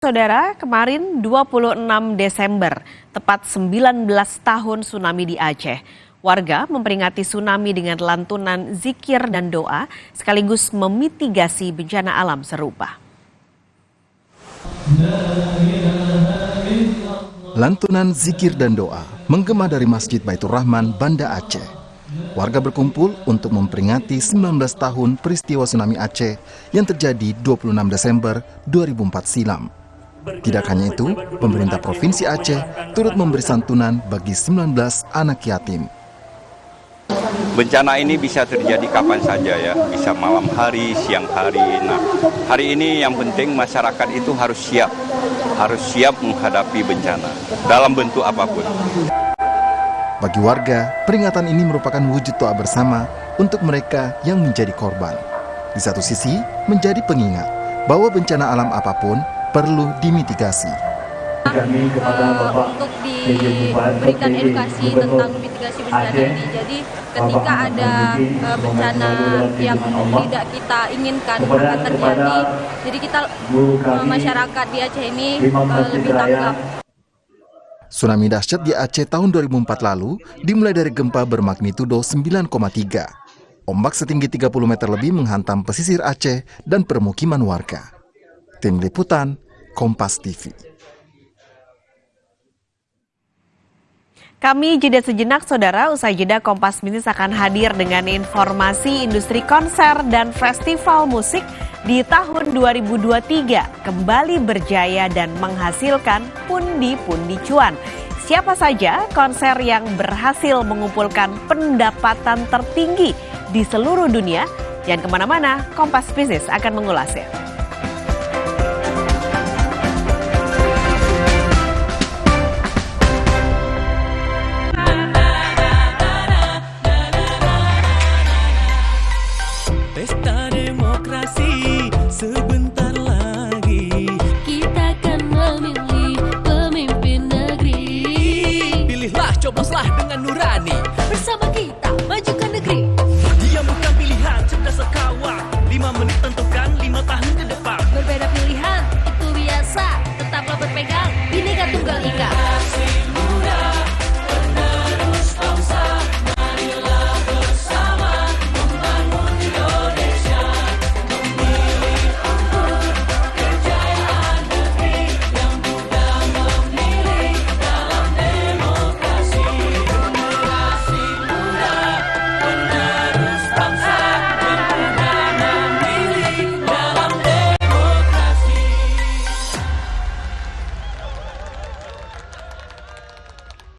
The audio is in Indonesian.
Saudara, kemarin 26 Desember, tepat 19 tahun tsunami di Aceh. Warga memperingati tsunami dengan lantunan zikir dan doa sekaligus memitigasi bencana alam serupa. Lantunan zikir dan doa menggema dari Masjid Baitur Rahman, Banda Aceh. Warga berkumpul untuk memperingati 19 tahun peristiwa tsunami Aceh yang terjadi 26 Desember 2004 silam. Tidak hanya itu, pemerintah Provinsi Aceh turut memberi santunan bagi 19 anak yatim. Bencana ini bisa terjadi kapan saja ya, bisa malam hari, siang hari. Nah, hari ini yang penting masyarakat itu harus siap menghadapi bencana dalam bentuk apapun. Bagi warga, peringatan ini merupakan wujud doa bersama untuk mereka yang menjadi korban. Di satu sisi, menjadi pengingat bahwa bencana alam apapun perlu dimitigasi. Untuk diberikan edukasi tentang mitigasi bencana ini. Jadi ketika ada bencana yang tidak kita inginkan akan terjadi, jadi kita masyarakat di Aceh ini lebih tanggap. Tsunami dahsyat di Aceh tahun 2004 lalu dimulai dari gempa bermagnitudo 9,3. Ombak setinggi 30 meter lebih menghantam pesisir Aceh dan permukiman warga. Tim Liputan, Kompas TV. Kami jeda sejenak, Saudara. Usai jeda, Kompas Bisnis akan hadir dengan informasi industri konser dan festival musik di tahun 2023 kembali berjaya dan menghasilkan pundi-pundi cuan. Siapa saja konser yang berhasil mengumpulkan pendapatan tertinggi di seluruh dunia? Jangan kemana-mana, Kompas Bisnis akan mengulasnya.